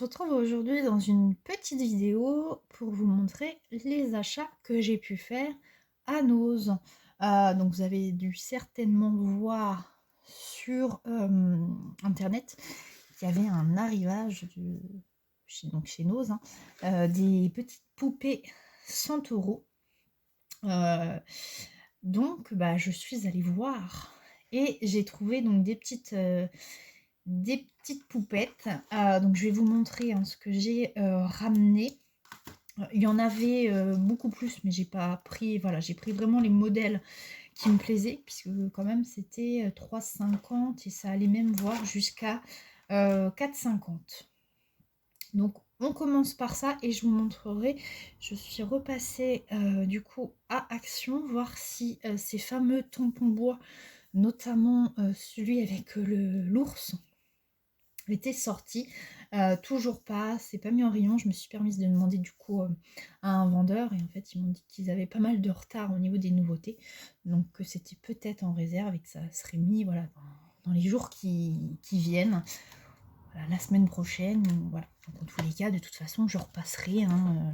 se retrouve aujourd'hui dans une petite vidéo pour vous montrer les achats que j'ai pu faire à Nose. Donc vous avez dû certainement voir sur internet qu'il y avait un arrivage chez Nose, des petites poupées 100 euros. Donc je suis allée voir et j'ai trouvé donc des petites poupettes. Donc je vais vous montrer ce que j'ai ramené. Il y en avait beaucoup plus, mais j'ai pas pris, voilà, j'ai pris vraiment les modèles qui me plaisaient, puisque quand même c'était 3,50 et ça allait même voir jusqu'à 4,50. Donc on commence par ça et je vous montrerai. Je suis repassée du coup à Action, voir si ces fameux tampons bois, notamment celui avec l'ours, était sorti. Toujours pas, c'est pas mis en rayon. Je me suis permise de demander du coup à un vendeur, et en fait ils m'ont dit qu'ils avaient pas mal de retard au niveau des nouveautés, donc que c'était peut-être en réserve et que ça serait mis, voilà, dans les jours qui viennent, voilà, la semaine prochaine, voilà. Donc en tous les cas, de toute façon je repasserai,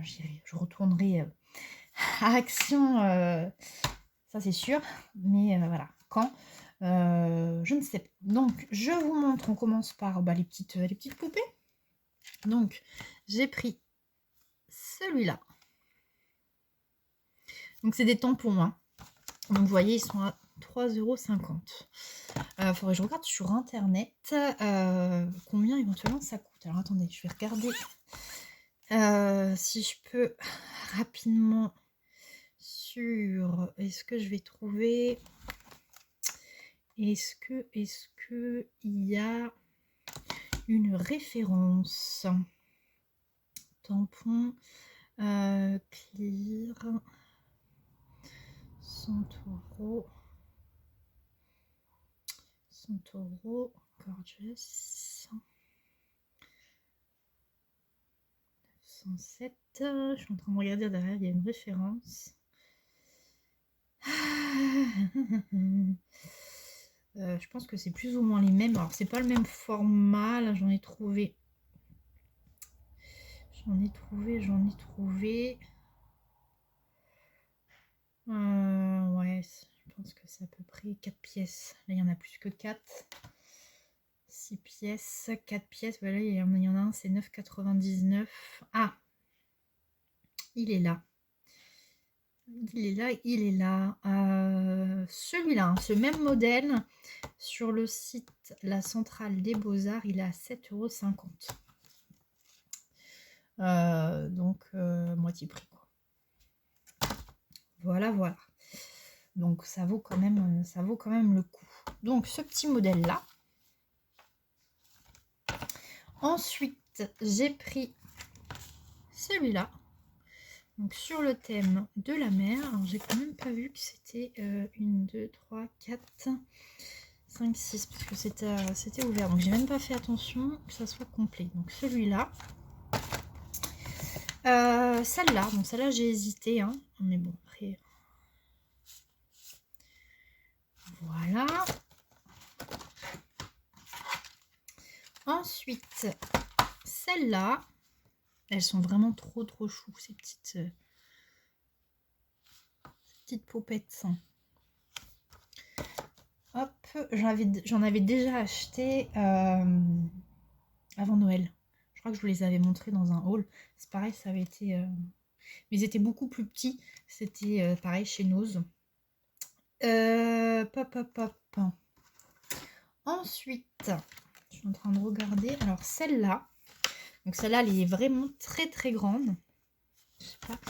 je retournerai à Action, ça c'est sûr, mais voilà, quand je ne sais pas. Donc je vous montre, on commence par les petites poupées. Donc j'ai pris celui-là. Donc c'est des tampons, hein. Donc vous voyez, ils sont à 3,50 €. Faudrait que je regarde sur internet combien éventuellement ça coûte. Alors attendez, je vais regarder si je peux rapidement sur, est-ce que je vais trouver, est-ce que il y a une référence. Tampon clear, 100 €. 100 €, gorgeous. 107. Je suis en train de regarder derrière, il y a une référence. Je pense que c'est plus ou moins les mêmes. Alors c'est pas le même format. Là j'en ai trouvé. Ouais, je pense que c'est à peu près 4 pièces. Là il y en a plus que 4. 6 pièces, 4 pièces. Voilà, il y en a un, c'est 9,99 €. Ah, il est là. Celui-là, ce même modèle, sur le site La Centrale des Beaux-Arts, il est à 7,50 €. Donc, moitié prix, quoi. Voilà. Donc, ça vaut quand même le coup. Donc, ce petit modèle-là. Ensuite, j'ai pris celui-là. Donc sur le thème de la mer. Alors j'ai quand même pas vu que c'était 1, 2, 3, 4, 5, 6, parce que c'était ouvert. Donc j'ai même pas fait attention que ça soit complet. Donc celui-là. Celle-là. Donc celle-là j'ai hésité, hein. Mais bon, après. Voilà. Ensuite, celle-là. Elles sont vraiment trop chou, ces petites popettes. Hop, j'en avais déjà acheté avant Noël. Je crois que je vous les avais montrés dans un haul. C'est pareil, ça avait été... Mais ils étaient beaucoup plus petits. C'était pareil chez Nose. Pop. Ensuite, je suis en train de regarder. Alors celle-là. Donc celle-là, elle est vraiment très grande. Je sais pas.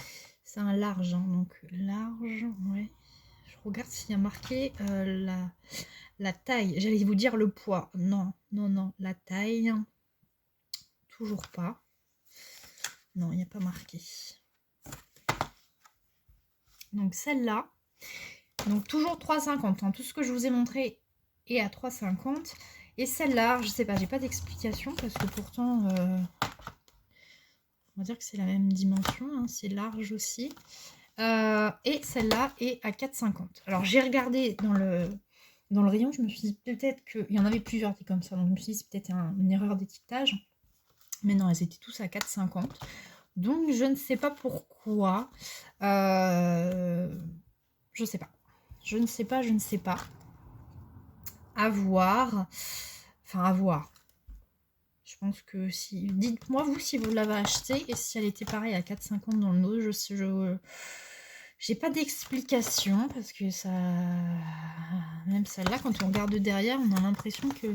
C'est un large, hein, donc large, ouais. Je regarde s'il y a marqué la taille. J'allais vous dire le poids. Non. La taille. Toujours pas. Non, il n'y a pas marqué. Donc celle-là. Donc toujours 3,50 €. Hein. Tout ce que je vous ai montré est à 3,50 €. Et celle-là, je sais pas, j'ai pas d'explication parce que pourtant, on va dire que c'est la même dimension. Hein, c'est large aussi. Et celle-là est à 4,50 €. Alors j'ai regardé dans le rayon, je me suis dit peut-être qu'il y en avait plusieurs comme ça, donc je me suis dit c'est peut-être une erreur d'étiquetage. Mais non, elles étaient tous à 4,50. Donc, je ne sais pas pourquoi. Je sais pas. Je ne sais pas, je ne sais pas. À voir. Enfin, à voir. Je pense que si... Dites-moi, vous, si vous l'avez acheté et si elle était pareille à 4,50 dans le lot. J'ai pas d'explication parce que ça... Même celle-là, quand on regarde derrière, on a l'impression que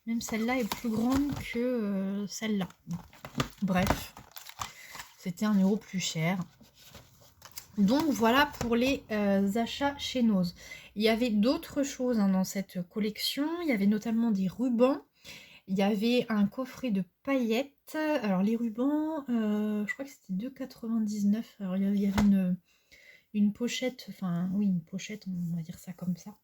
même celle-là est plus grande que celle-là. Bref, c'était 1 € plus cher. Donc voilà pour les achats chez Nose. Il y avait d'autres choses dans cette collection. Il y avait notamment des rubans. Il y avait un coffret de paillettes. Alors les rubans, je crois que c'était 2,99 €. Alors il y avait une pochette, enfin oui, une pochette, on va dire ça comme ça.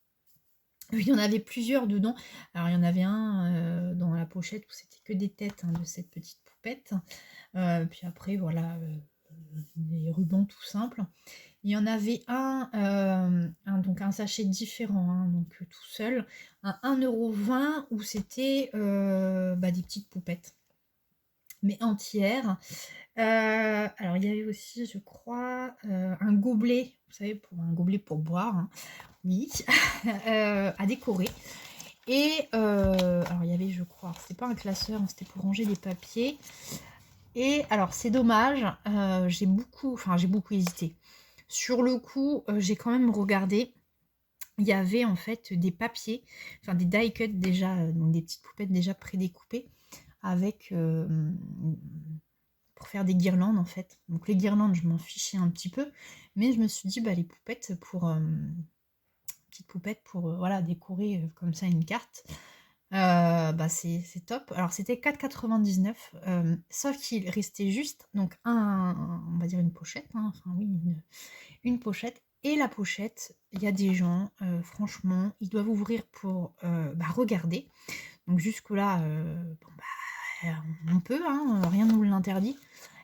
Il y en avait plusieurs dedans. Alors il y en avait un dans la pochette où c'était que des têtes de cette petite poupette. Puis après voilà, des rubans tout simples. Il y en avait donc un sachet différent, donc tout seul, à 1,20 € où c'était des petites poupettes, mais entières. Alors il y avait aussi, je crois, un gobelet, vous savez, pour un gobelet pour boire, oui, à décorer. Et alors il y avait, je crois, c'était pas un classeur, c'était pour ranger des papiers. Et alors c'est dommage, j'ai beaucoup hésité. Sur le coup, j'ai quand même regardé. Il y avait en fait des papiers, enfin des die cuts déjà, donc des petites poupettes déjà prédécoupées avec pour faire des guirlandes en fait. Donc les guirlandes, je m'en fichais un petit peu, mais je me suis dit les poupettes pour petites poupettes pour voilà décorer comme ça une carte. C'est top. Alors c'était 4,99 €, sauf qu'il restait juste donc on va dire une pochette, enfin oui, une pochette. Et la pochette, il y a des gens, franchement, ils doivent ouvrir pour regarder. Donc jusque-là, on peut, rien ne nous l'interdit.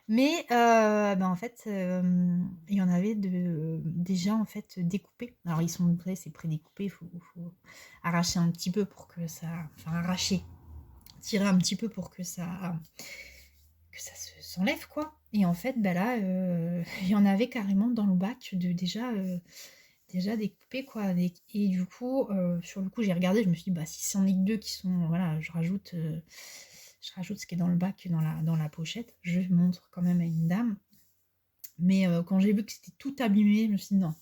Mais en fait, il y en avait déjà en fait découpés. Alors ils sont, vous savez, c'est prédécoupé, il faut arracher un petit peu pour que ça... Enfin arracher, tirer un petit peu pour que ça s'enlève quoi. Et en fait, là, il y en avait carrément dans le bac de déjà découpé quoi. Et du coup, sur le coup, j'ai regardé, je me suis dit, si c'en est que 2 qui sont... Voilà, je rajoute ce qui est dans le bac dans la pochette. Je montre quand même à une dame. Mais quand j'ai vu que c'était tout abîmé, je me suis dit non,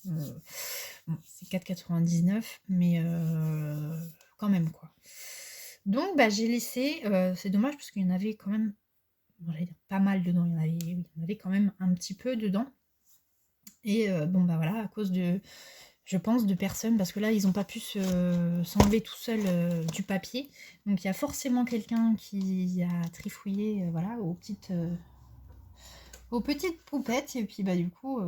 c'est 4,99 €, mais quand même quoi. Donc j'ai laissé, c'est dommage parce qu'il y en avait quand même, j'allais dire pas mal dedans, il y en avait quand même un petit peu dedans. Et voilà, à cause de, je pense, de personnes, parce que là ils n'ont pas pu s'enlever tout seul du papier. Donc il y a forcément quelqu'un qui a trifouillé voilà, aux petites poupettes, et puis du coup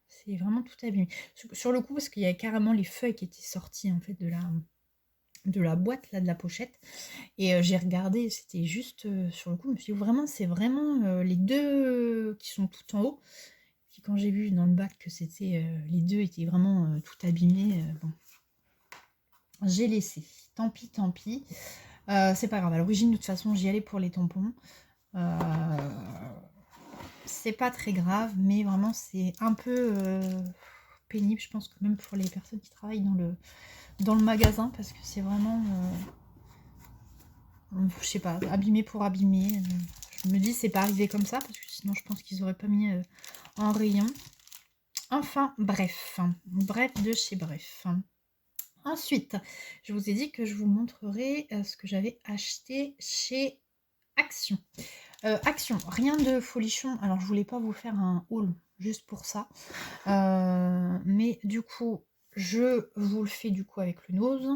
c'est vraiment tout abîmé. Sur le coup, parce qu'il y a carrément les feuilles qui étaient sorties en fait de la boîte là, de la pochette. Et j'ai regardé, c'était juste sur le coup, je me suis dit vraiment, c'est vraiment les deux qui sont tout en haut. Puis quand j'ai vu dans le bac que c'était les deux étaient vraiment tout abîmés, bon, j'ai laissé. Tant pis, tant pis. C'est pas grave. À l'origine, de toute façon, j'y allais pour les tampons. C'est pas très grave, mais vraiment c'est un peu pénible, je pense, que même pour les personnes qui travaillent dans le magasin, parce que c'est vraiment je sais pas, abîmé pour abîmer. Je me dis c'est pas arrivé comme ça, parce que sinon je pense qu'ils auraient pas mis en rayon. Enfin bref de chez bref. Ensuite, je vous ai dit que je vous montrerai ce que j'avais acheté chez Action. Action, rien de folichon. Alors je voulais pas vous faire un haul juste pour ça, mais du coup je vous le fais du coup avec le nose.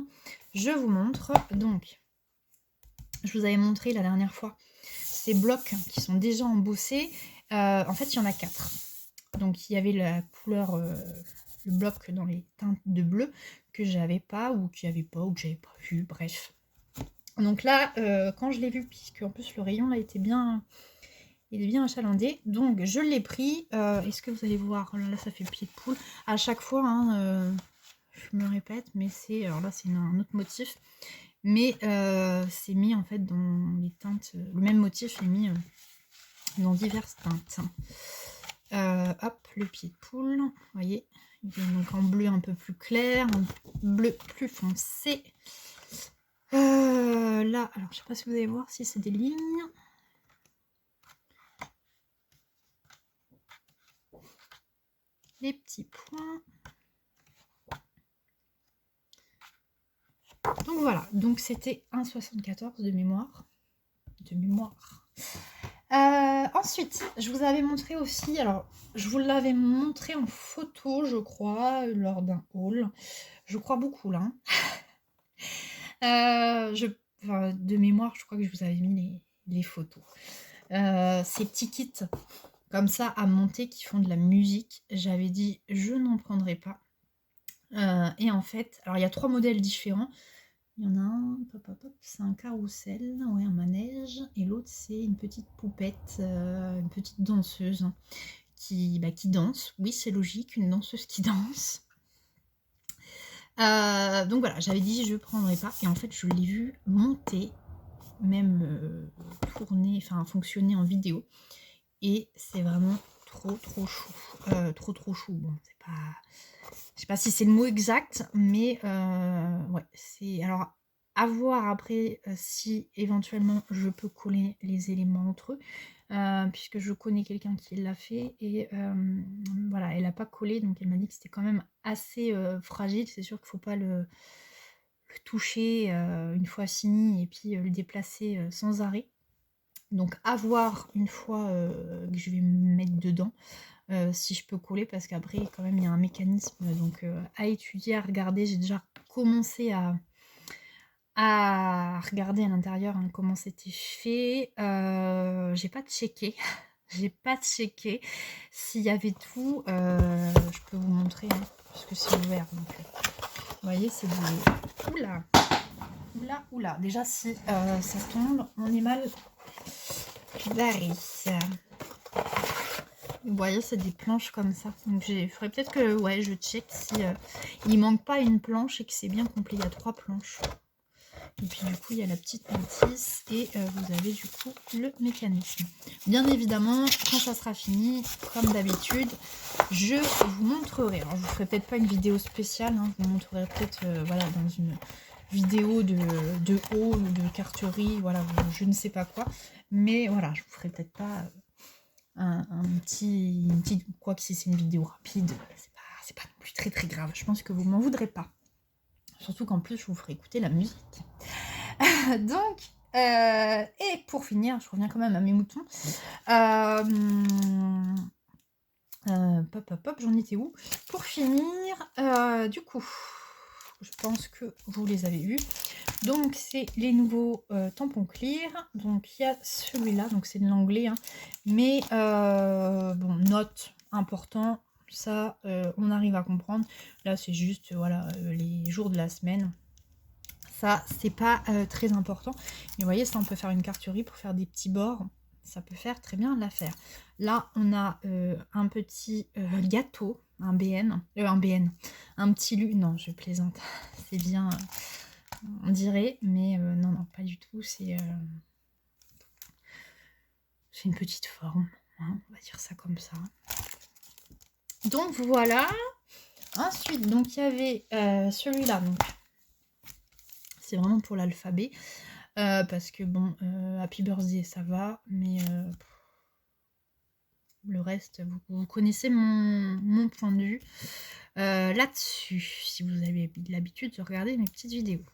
Je vous montre. Donc je vous avais montré la dernière fois ces blocs qui sont déjà embossés. En fait il y en a 4. Donc il y avait la couleur le bloc dans les teintes de bleu que j'avais pas, ou qu'il n'y avait pas, ou que j'avais pas vu, bref. Donc là, quand je l'ai vu, puisque en plus le rayon là était bien, il est bien achalandé, donc je l'ai pris. Est-ce que vous allez voir, là ça fait pied de poule à chaque fois, je me répète, mais c'est, alors là c'est un autre motif, Mais c'est mis en fait dans les teintes, le même motif est mis dans diverses teintes. Hop, le pied de poule, vous voyez, il est donc en bleu un peu plus clair, en bleu plus foncé. Là, alors je sais pas si vous allez voir si c'est des lignes. Les petits points. Donc voilà, donc c'était 1,74 de mémoire. Ensuite, je vous avais montré aussi, alors je vous l'avais montré en photo, je crois, lors d'un haul. Je crois beaucoup là. Enfin, de mémoire, je crois que je vous avais mis les photos. Ces petits kits comme ça à monter qui font de la musique, j'avais dit je n'en prendrai pas. Et en fait, alors il y a 3 modèles différents. Il y en a un, c'est un carrousel, ouais, un manège, et l'autre c'est une petite poupette, une petite danseuse qui danse. Oui, c'est logique, une danseuse qui danse. Donc voilà, j'avais dit je ne prendrais pas, et en fait je l'ai vu monter, même tourner, enfin fonctionner en vidéo, et c'est vraiment trop chou, trop chou. Bon, c'est pas, je sais pas si c'est le mot exact, mais ouais, c'est, alors à voir après si éventuellement je peux coller les éléments entre eux, puisque je connais quelqu'un qui l'a fait et voilà, elle n'a pas collé, donc elle m'a dit que c'était quand même assez fragile. C'est sûr qu'il ne faut pas le toucher une fois fini et puis le déplacer sans arrêt. Donc à voir une fois que je vais me mettre dedans, si je peux coller, parce qu'après quand même il y a un mécanisme donc à étudier, à regarder. J'ai déjà commencé à regarder à l'intérieur comment c'était fait. J'ai pas checké. J'ai pas checké s'il y avait tout. Je peux vous montrer parce que c'est ouvert. Donc, vous voyez, c'est des... Oula, oula. Déjà si ça tombe, on est mal barré. Vous voyez, c'est des planches comme ça. Donc il faudrait peut-être que ouais, je check si il manque pas une planche et que c'est bien complet. Il y a 3 planches. Et puis du coup, il y a la petite notice et vous avez du coup le mécanisme. Bien évidemment, quand ça sera fini, comme d'habitude, je vous montrerai. Alors, je vous ferai peut-être pas une vidéo spéciale. Hein, je vous montrerai peut-être voilà, dans une vidéo de haul ou de carterie, voilà, je ne sais pas quoi. Mais voilà, je vous ferai peut-être pas une petite... Quoi que si c'est une vidéo rapide, c'est pas non plus très grave. Je pense que vous m'en voudrez pas. Surtout qu'en plus, je vous ferai écouter la musique. Donc, et pour finir, je reviens quand même à mes moutons. J'en étais où? Pour finir, du coup, je pense que vous les avez vus. Donc, c'est les nouveaux tampons clear. Donc, il y a celui-là, donc c'est de l'anglais. Hein. Mais, bon, note important, ça, on arrive à comprendre. Là, c'est juste, voilà, les jours de la semaine. Ça, c'est pas très important. Mais vous voyez, ça, on peut faire une carturie pour faire des petits bords. Ça peut faire très bien l'affaire. Là, on a un petit gâteau, un BN, un petit non, je plaisante. C'est bien, on dirait, mais non, pas du tout. C'est une petite forme, hein, on va dire ça comme ça. Donc voilà. Ensuite, donc il y avait celui-là. C'est vraiment pour l'alphabet. Parce que bon, Happy Birthday ça va, mais le reste, vous connaissez mon point de vue là-dessus, si vous avez l'habitude de regarder mes petites vidéos.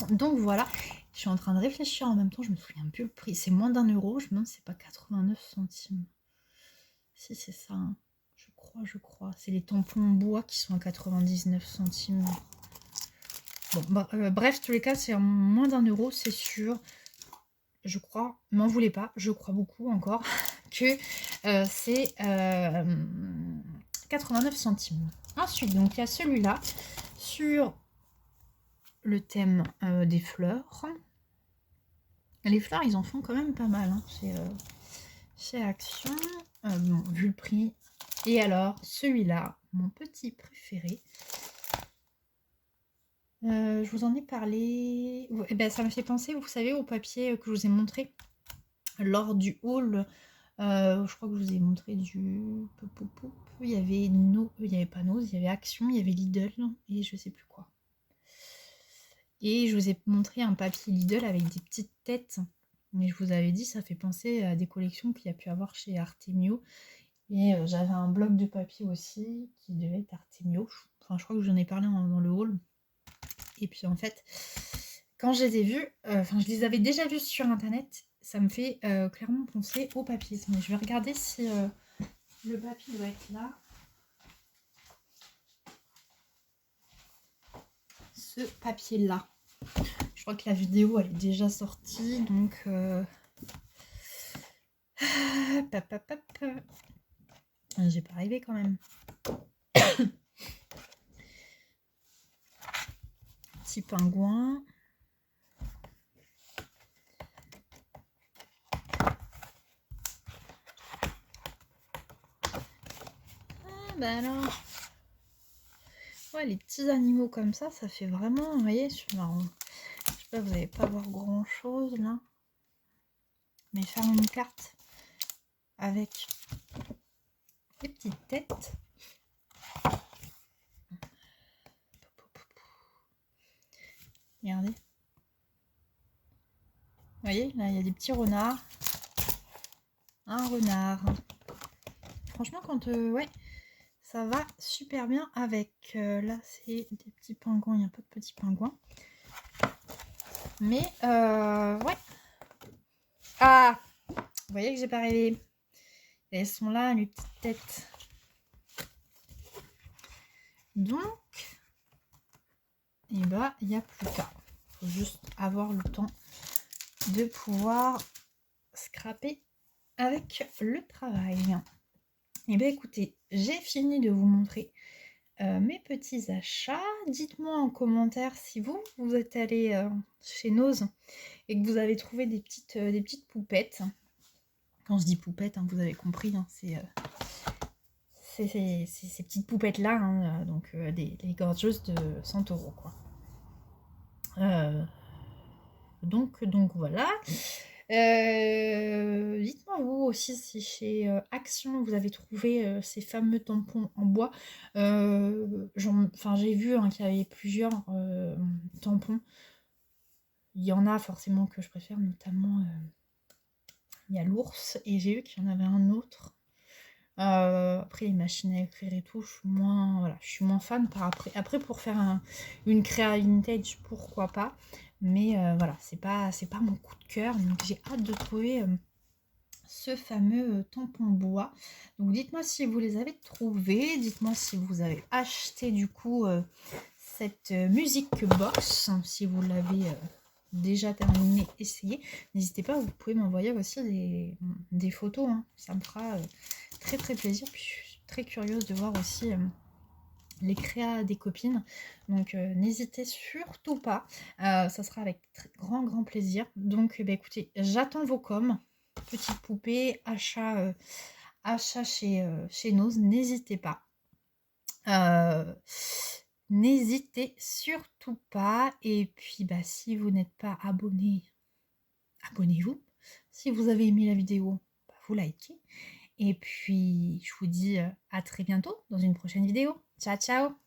Donc voilà, je suis en train de réfléchir en même temps, je me souviens plus le prix, c'est moins d'1 €, je me demande si c'est pas 89 centimes. Si c'est ça, hein. Je crois, c'est les tampons en bois qui sont à 99 centimes. Bon, bref, tous les cas, c'est moins d'1 €, c'est sûr. Je crois, m'en voulez pas, je crois beaucoup encore, que c'est 89 centimes. Ensuite, donc il y a celui-là sur le thème des fleurs. Les fleurs, ils en font quand même pas mal hein, chez Action. Bon, vu le prix. Et alors, celui-là, mon petit préféré. Je vous en ai parlé. Eh ben, ça me fait penser, vous savez, au papier que je vous ai montré lors du haul. Je crois que je vous ai montré du. Il y avait il y avait pas Nose, il y avait Action, il y avait Lidl et je sais plus quoi. Et je vous ai montré un papier Lidl avec des petites têtes. Mais je vous avais dit, ça fait penser à des collections qu'il y a pu avoir chez Artemio. Et j'avais un bloc de papier aussi qui devait être Artemio. Enfin, je crois que j'en ai parlé dans le haul. Et puis en fait, quand je les ai vus, enfin je les avais déjà vus sur internet, ça me fait clairement penser au papier. Mais je vais regarder si le papier doit être là. Ce papier-là. Je crois que la vidéo elle est déjà sortie, donc j'ai pas arrivé quand même. Petit pingouin. Ah bah alors. Ouais, les petits animaux comme ça fait vraiment, vous voyez, je sais pas, vous n'allez pas voir grand chose là. Mais faire une carte avec des petites têtes. Regardez. Vous voyez, là, il y a des petits renards. Un renard. Franchement, quand... ouais, ça va super bien avec... là, c'est des petits pingouins. Il n'y a pas de petits pingouins. Mais, ouais. Ah! Vous voyez que j'ai pas rêvé. Elles sont là, les petites têtes. Donc, et bah, il n'y a plus qu'à. Il faut juste avoir le temps de pouvoir scraper avec le travail. Et bien écoutez, j'ai fini de vous montrer mes petits achats. Dites-moi en commentaire si vous êtes allé chez Nose et que vous avez trouvé des petites poupettes. Quand je dis poupettes, hein, vous avez compris, hein, c'est ces petites poupettes là, hein, donc les gorgeuses de 100 € quoi. Donc voilà. Dites-moi vous aussi si chez Action vous avez trouvé ces fameux tampons en bois. J'ai vu hein, qu'il y avait plusieurs tampons. Il y en a forcément que je préfère, notamment il y a l'ours et j'ai vu qu'il y en avait un autre. Après les machines à écrire et tout, je suis moins fan par après. Après pour faire une créa vintage, pourquoi pas. Mais voilà, c'est pas mon coup de cœur. Donc j'ai hâte de trouver ce fameux tampon bois. Donc dites-moi si vous les avez trouvés. Dites-moi si vous avez acheté du coup cette musique box. Si vous l'avez déjà terminé, essayé. N'hésitez pas, vous pouvez m'envoyer aussi des photos. Hein. Ça me fera très très plaisir. Puis je suis très curieuse de voir aussi les créas des copines. Donc n'hésitez surtout pas. Ça sera avec grand plaisir. Donc écoutez, j'attends vos coms. Petite poupée, achat chez Nose, n'hésitez pas. N'hésitez surtout pas. Et puis si vous n'êtes pas abonné, abonnez-vous. Si vous avez aimé la vidéo, vous likez. Et puis je vous dis à très bientôt dans une prochaine vidéo. Ciao ciao.